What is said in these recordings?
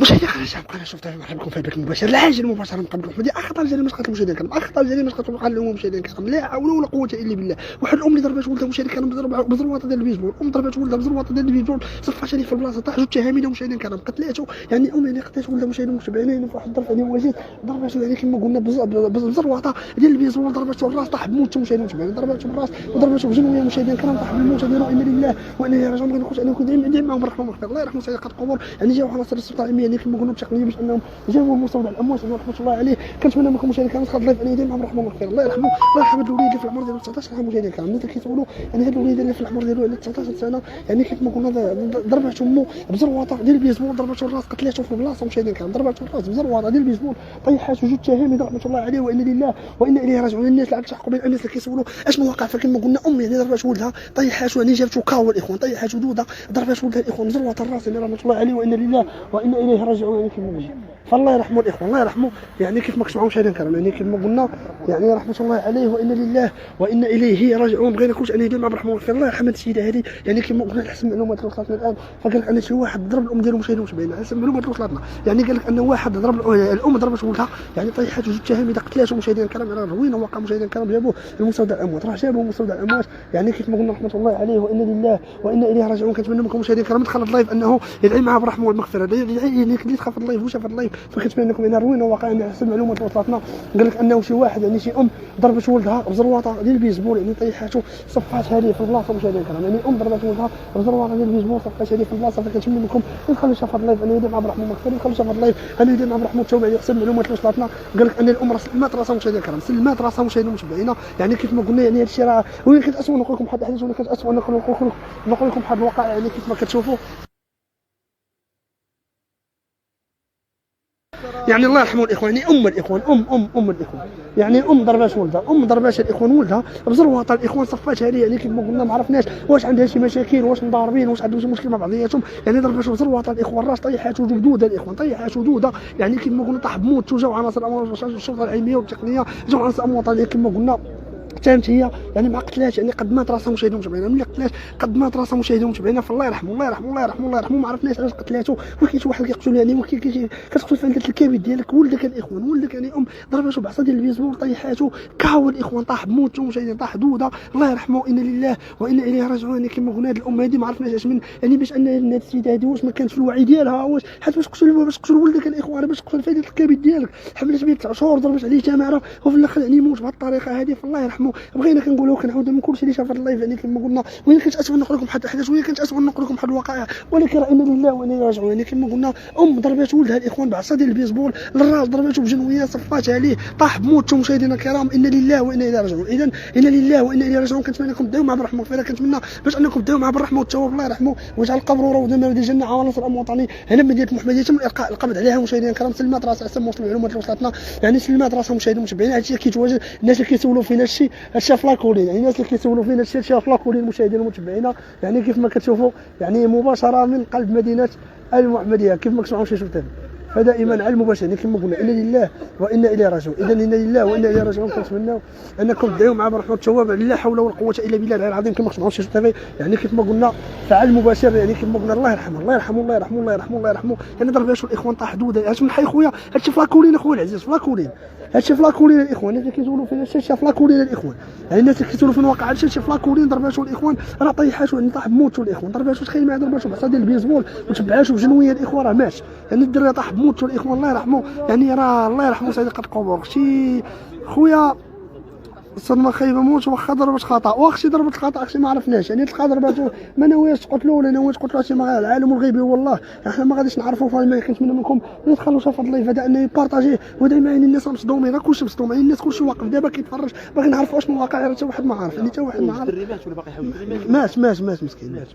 مشاهدينا الكرام انا شفت مرحبا بكم في هذا المباشر العاجل مباشره نقدم لكم هذه اخطر جريمه قتل مشاهدينا الكرام، اخطر جريمه قتل وقع لهم مشاهدينا الكرام، لا حول ولا قوه الا بالله. واحد الام اللي ضربات ولدها مشاهدينا الكرام بزرواطه ديال البيسبول، ام ضربات ولدها بزرواطه ديال البيسبول صفات عليه في البلاصه، طاح جوج تهاميده مشاهدينا الكرام قتلاته، يعني ام يعني قتلات ولدها مشاهدينا متابعين في واحد الظرف يعني وجيز ضرباته يعني كما قلنا بزرواطه ديال البيسبول، ضرباته الراس طاح بموت مشاهدينا متابعين، ضرباته بالراس وضرباته بجنويه مشاهدينا الكرام طاح بالموت ديالو، انا لله وانا اليه راجعون. كنقول انا كنت دائما معهم بالرحمه والمغفره، الله يرحمه سيد القبور، يعني جاوا عناصر السلطه العلميه يعني كما قلنا بتقنيه باش انهم جابوا مستودع الاموات رحمه الله عليه. كنتمنى منكم مشاهدينا الكرام تخلط لايف عليه دائما بالرحمه والمغفره، الله يرحمه. الله يرحم هاد الوليد اللي في العمر ديالو 19 عام مشاهدينا الكرام، اللي كيتقولوا يعني هاد الوليد اللي في العمر ديالو على 19 سنه يعني كيف ما قلنا ضربات امه بزرواطه ديال البيسبول، ضربته الراس قتلاته في البلاصه مشاهدينا الكرام، ضربته الراس بزرواطه ديال البيسبول طيحات وجوج تهامي رحمه الله عليه وانا لله وانا اليه راجعون. الناس اللي تحقوا بين الناس اللي كيسولوا اشنو وقع، فكما قلنا ام يعني ضربات ولدها طيحات يعني جابته كاو الاخوان، طيحات ودوده ضربات ولدها الاخوان بزرواطه الراس يعني رحمه الله عليه وانا لله وانا اليه راجعون. يعني كما قلنا فالله يرحمه الاخوان، الله يرحمه، يعني كيف ما كتسمعوا مشاهدينا الكرام يعني كما قلنا يعني رحمه الله عليه وانا لله وانا اليه راجعون. بغينا كلشي ان يدير مع الرحمه والخير. الله يرحم هذه السيده هذه، يعني كما قلنا حسب المعلومات اللي وصلتنا الان فقال لك ان شي واحد ضرب الام ديالو مشاهدين متابعين، حسب المعلومات اللي وصلتنا يعني قال لك ان واحد ضرب الام ضربت ولدها يعني طيحات وجوج تهاميده قتلاته مشاهدينا الكرام على الروينه وقع مشاهدينا الكرام. جابوه لمستودع الاموات، راه جابوه مستودع الاموات يعني كيف ما قلنا رحمه الله عليه وانا لله وانا اليه راجعون. كنتمنى منكم مشاهدينا الكرام تخلط لايف انه يدعي معاه بالرحمه والمغفره، يعني اللي تخاف اللايف وشاف اللايف فكنتمنى لكم ان الروينه وقع يعني حسب المعلومات اللي وصلتنا. قال لك انه شي واحد يعني شي ام ضربت ولدها بزرواطه ديال البيسبول يعني طيحاته صفاتها ليه في البلاصه مشاهدينا الكرام، يعني ام ضربت ولدها بزرواطه ديال البيسبول صفاتها ليه في البلاصه. فكنتمنى منكم تخلوا شاف اللايف انه يدير مع الرحمه والمغفره، تخلوا شاف اللايف انه يدير مع الرحمه والتوبه على حسب المعلومات اللي وصلتنا. قال لك ان الام سلمات راسها مشاهدينا الكرام، سلمات راسها مشاهدينا متابعينا، يعني كيف ما قلنا يعني هذا الشيء راه وين كنت اسوء نقول لكم واحد الاحداث ولا كنت اسوء نقول لكم واحد الواقع يعني كيف ما كتشوفوا يعني الله يرحمه الاخوان. يعني ام الاخوان ام الاخوان يعني ام ضربات ولدها، ام ضربات الاخوان ولدها بزرواطه الاخوان صفاتها ليه يعني كيف ما قلنا ما عرفناش واش عندها شي مشاكل واش مضاربين واش عندهم شي مشكل مع بعضياتهم، يعني ضربات بزرواطه الاخوان راس طيحات ودوده الاخوان طيحات ودوده يعني كيف ما قلنا طاح بموت. وجاو عناصر الشرطه العلميه والتقنيه جاو عناصر امن وطنيه كما قلنا كانت هي يعني مع قتلات يعني قدمات راسها مشاهدين متابعين، ملي قتلات قدمات راسها مشاهدين متابعين. فالله يرحمه الله يرحمه الله يرحمه الله يرحمه. ما عرفناش علاش قتلاته ولكن شي واحد كيقتل يعني كتقتل في عندك الكبد ديالك ولدك الاخوان، ولدك يعني ام ضربته بعصا ديال البيسبول طيحاته كاو الاخوان طاح بموت مشاهدين طاح دوده. الله يرحمه انا لله وانا اليه راجعون. يعني كما قلنا هذه الام هذه ما عرفناش اش من يعني باش ان هذه السيده هذه واش ما كانش في الوعي ديالها واش حيت باش تقتل ولدك الاخوان باش تقتل فائده الكبد ديالك حملت به 9 شهور ضربت عليه تماره وفي الاخر يعني يموت بهذه الطريقه هذه. فالله يرحمه. بغينا كنقولوا كنعاودوا من كلشي اللي شاف هذا اللايف يعني كما قلنا وين كنت اسوء نقول لكم واحد الاحداث وين كنت اسوء نقول لكم واحد الوقائع ولكن راه انا لله وانا اليه راجعون. يعني كما قلنا ام ضربات ولدها الاخوان بعصا ديال البيسبول للراس ضربته بجنويه صفاتها عليه طاح بموت مشاهدينا الكرام انا لله وانا اليه راجعون. اذا انا لله وانا اليه راجعون. كنتمنى انكم تدعوا مع بالرحمه والمغفره، كنتمنى باش انكم تدعوا مع بالرحمه والتوبه. الله يرحمه ويجعل قبره روضه من رياض الجنه على نصر الامن الوطني هنا مدينه محمديه. تم القاء القبض عليها مشاهدينا الكرام، سلمات راسها حسب وصل المعلومات اللي وصلتنا يعني سلمات راسها مشاهدين متابعين. هادشي كيتواجد الناس اللي كيسولوا فينا هادشي فلاكولين، يعني الناس اللي كيسولوا فينا هادشي فلاكولين المشاهدين المتابعين يعني كيف ما كتشوفوا يعني مباشره من قلب مدينه المحمديه كيف ما كتسمعوا شي شفتين فدائما على المباشر يعني كما قلنا انا لله وانا اليه راجعون. اذا انا لله وانا اليه راجعون. كنتمناو انكم تدعوا مع برحمه والتواب لا حول ولا قوه الا بالله العلي العظيم كما كتسمعوا شي شفتين يعني كيف ما قلنا فعل المباشر يعني كما قلنا. الله يرحمه الله يرحمه الله يرحمه الله يرحمه الله يرحمه. يعني ضرباته الاخوان طاح دوده هادشي من حي خويا هادشي فلاكولين اخويا العزيز فلاكولين هادشي فلاكولين الاخوان اللي كيسولوا فينا هادشي فلاكولين الاخوان يعني الناس اللي كيسولوا فين واقع هادشي فلاكولين ضرباته الاخوان راه طيحاته يعني طاح بموت الاخوان ضرباته تخيل معايا ضرباته بعصا ديال البيسبول وتبعاته بجنويه الاخوان راه مات يعني الدري طاح بموت الاخوان. الله يرحمه يعني راه الله يرحمه سيدي قد قبور شي خويا الصدمه خايبه موت واخا ضربت خطا واخا ضربت خطا اختي ما عرفناش يعني تلقى ضربته ما ناوياش تقتلوا ولا ناوي تقتلوا شي العالم الغيبي والله احنا ما غاديش نعرفوا. فما كنتمنى منكم تخلوا شاف هذا اللايف هذا انه يبارطاجيه ويدعي معايا الناس مصدومين راه كلشي مصدوم يعني الناس كلشي واقف دابا كيتفرج باغي نعرفوا واش من الواقع حتى واحد ما عارف يعني حتى واحد ما عارف ولا باقي يحاول مات مسكين مات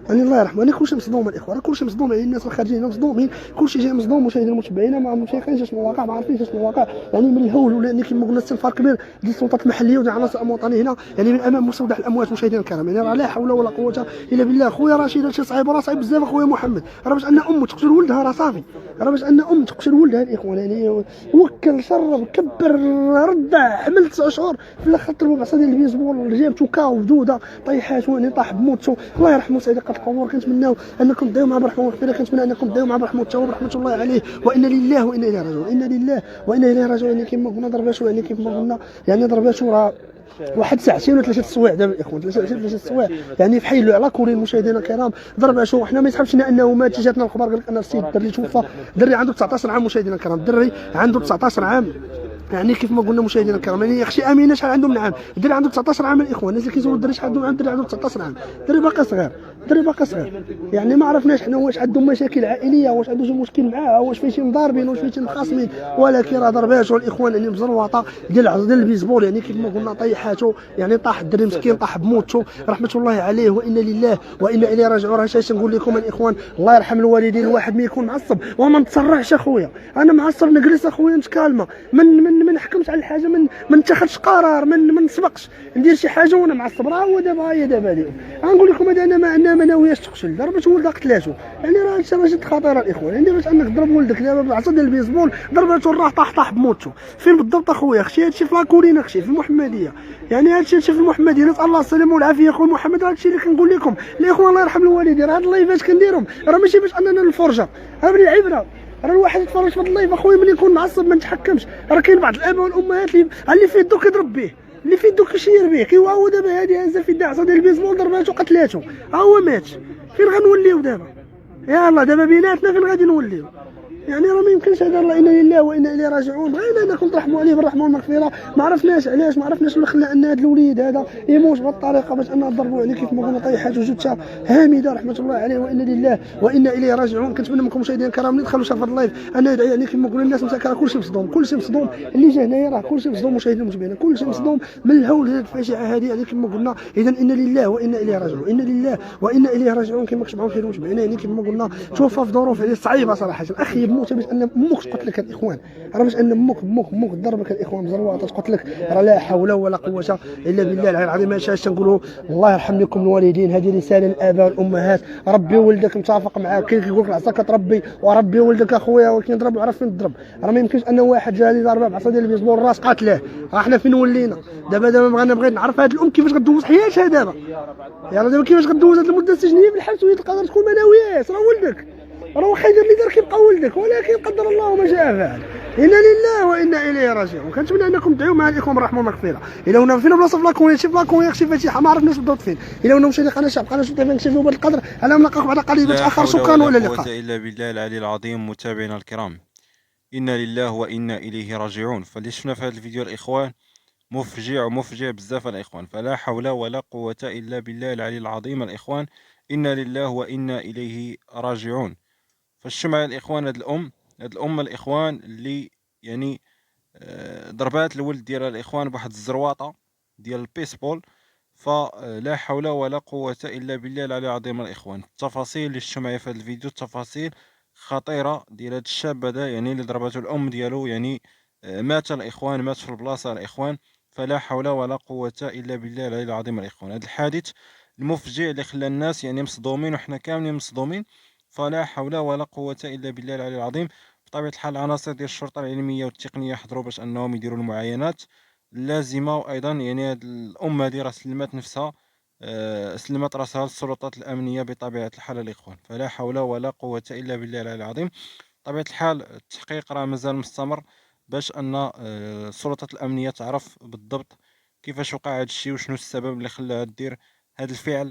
يعني الله يرحمه. يعني كلشي مصدوم الاخوان كلشي مصدوم يعني الناس خارجين مصدومين كلشي جاي مصدوم مشاهدين المتابعين ما مشايخينش شنو الواقع ما عارفينش شنو الواقع يعني من الهول ولا كما قلنا استنفار كبير ديال السلطات المحليه وديال العناصر المواطنيه هنا يعني من امام مستودع الاموات. مشاهدينا الكرام يعني راه لا حول ولا قوه الا بالله. خويا رشيد هادشي صعيب، راه صعيب بزاف اخويا محمد. راه باش ان ام تقتل ولدها راه صافي، راه باش ان ام تقتل ولدها الاخوان يعني وكل شرب كبر رضع حمل 9 شهور في الاخر طلبوا بعصا ديال البيسبول جابتو كاو ودوده طيحات يعني طاح بموتو. الله يرحمه سيدي قد القبور. كنتمناو انكم تداو معاه برحمه ومغفره، كنتمنى انكم تداو معاه برحمه وتوبه رحمه الله عليه. وانا لله وانا اليه راجعون، انا لله وانا اليه راجعون. يعني كيما قلنا ضرباتو يعني كيما قلنا يعني ضرباتو راه واحد ساعتين ولا 3 سوايع دابا الاخوان، 3 سوايع يعني في حي على كورين. مشاهدينا الكرام ضرباتو وحنا ما يسحبش لنا انه مات. جاتنا الخبر قال لك ان السيد الدري توفى، الدري عنده 19 عام. مشاهدينا الكرام الدري عنده 19 عام يعني كيف ما قلنا مشاهدينا الكرام. يعني اختي امينه شحال عنده من عام؟ الدري عنده 19 عام الاخوان. الناس اللي كيزوروا الدري شحال عنده عام؟ الدري عنده 19 عام، الدري باقي صغير، الدري باقي صغير. يعني ما عرفناش حنا واش عندهم مشاكل عائليه، واش عنده شي مشكل معاه، واش فيه شي مضاربين، واش فيه شي مخاصمين، ولكن راه ضرباتو الاخوان يعني مزروطه ديال البيسبول. يعني كيف ما قلنا طيحاتو يعني طاح الدري مسكين طاح بموتو رحمه الله عليه وانا لله وانا اليه راجعون. راه اش نقول لكم الاخوان، الله يرحم الوالدين. الواحد ما يكون معصب وما نتسرعش اخويا، انا معصب نجلس اخويا نتكالما، ما نحكمش على الحاجه، ما نتخذش قرار، ما نسبقش ندير شي حاجه وانا معصب. راه هو دابا هي دابا اليوم غنقول لكم هذا انا ما ناوياش تقتل، ضربت ولدها قتلاتو. يعني راه هادشي راه جد خطيره الاخوان. يعني باش انك تضرب ولدك دابا بعصا ديال البيسبول ضرباتو راه طاح بموتو. فين بالضبط اخويا؟ اختي هادشي في لاكورين، اختي في المحمديه. يعني هادشي في المحمديه. نسال الله السلامه والعافيه اخويا محمد. هادشي اللي كنقول لكم الاخوان الله يرحم الوالدين. هاد اللايفات كنديرهم راه ماشي باش اننا الفرجه، راه بالعبره. راه الواحد يتفرج في هاد اللايف اخويا ملي يكون معصب ما نتحكمش. راه كاين بعض الاباء والامهات اللي في يدو كيضرب به، اللي في يدو كيشير به، هو دابا هادي هازه في يدها عصا ديال البيسبول ضرباتو قتلاتو، ها هو مات. فين غنوليو دابا؟ يلاه دابا بيناتنا فين غادي نوليو؟ يعني راه ما يمكنش هذا. الله انا لله وانا اليه راجعون. بغينا انكم ترحموا عليه بالرحمه والمغفره. ما عرفناش علاش، ما عرفناش اللي خلى ان هذا الوليد هذا يموت بهذه الطريقه باش انه ضربوا عليه كيف ما قلنا طيحات وجثه هامده رحمه الله عليه وانا لله وانا اليه راجعون. كنتمنى منكم مشاهدينا الكرام اللي دخلوا شافوا اللايف انا ندعي يعني كيف ما قلنا الناس مساكره كلشي مصدوم، كلشي مصدوم اللي جا هنايا راه كلشي مصدوم. مشاهدينا المتابعين كلشي مصدوم من الهول هذه الفاجعه هذه. يعني كيف ما قلنا اذا انا لله وانا اليه راجعون، انا لله وانا اليه راجعون. كما كتبعوا خير المتابعين يعني كيف ما قلنا توفى في ظروف يعني صعيبه صراحه. اخي يموت باش ان امك تقتلك الاخوان، راه باش ان امك تضربك الاخوان مزروعه تقتلك. راه لا حول ولا قوه الا بالله العلي العظيم. اش نقولوا الله يرحم لكم الوالدين. هذه رساله للاباء والامهات. ربي ولدك متفق معاك، كاين كيقول لك العصا كتربي وربي ولدك اخويا، ولكن ضرب وعرف فين تضرب. راه ما يمكنش ان واحد جا لي ضربه بعصا ديال البيسبول الراس قاتله. راه حنا فين ولينا دابا بغيت نعرف هذه الام كيفاش غدوز حياتها دابا. يلاه دابا كيفاش غدوز هذه المده السجنيه في الحبس وهي تقدر تكون ما ناوياش. راه ولدك، راه واخا يدير اللي دار كيبقى ولدك، ولكن قدر الله ما شاء فعل. انا لله وانا اليه راجعون. كنتمنى انكم تدعيو مع الاخوان بالرحمه والمغفره. الا هنا فينا بلاصه في لاكوني، شي في لاكوني شي فاتحه ما عرفناش بالضبط فين. الا هنا مشى قناه الشعب، قناه الشعب نكتفيو بهذا القدر. على نلقاكم بعد قليل متاخر. شكرا والى اللقاء. لا الا بالله العلي العظيم. متابعينا الكرام، انا لله وانا اليه راجعون. فاللي شفنا في هذا الفيديو الاخوان مفجع ومفجع بزاف الاخوان. فلا حول ولا قوه الا بالله العلي العظيم الاخوان. انا لله وانا اليه راجعون. فالشمع الاخوان هاد الام الاخوان اللي يعني ضربات الولد ديالها الاخوان بواحد الزرواطه ديال البيسبول. فلا حول ولا قوه الا بالله العلي العظيم الاخوان. التفاصيل اللي شفتوا معايا في هذا الفيديو تفاصيل خطيره ديال هذا الشاب هذا يعني اللي ضربته الام ديالو. يعني مات الاخوان، مات في البلاصه الاخوان. فلا حول ولا قوه الا بالله العلي العظيم الاخوان. هذا الحادث المفجع اللي خلى الناس يعني مصدومين وحنا كاملين مصدومين. فلا حول ولا قوه الا بالله العلي العظيم. بطبيعه الحال العناصر ديال الشرطه العلميه والتقنيه حضروا باش انهم يديروا المعاينات اللازمه. وايضا يعني هاد الام هذه راه سلمت نفسها، سلمت راسها للسلطات الامنيه بطبيعه الحال الاخوان. فلا حول ولا قوه الا بالله العلي العظيم. بطبيعه الحال التحقيق راه مازال مستمر باش ان السلطات الامنيه تعرف بالضبط كيفاش وقع هذا الشيء وشنو السبب اللي خلاها دير هذا الفعل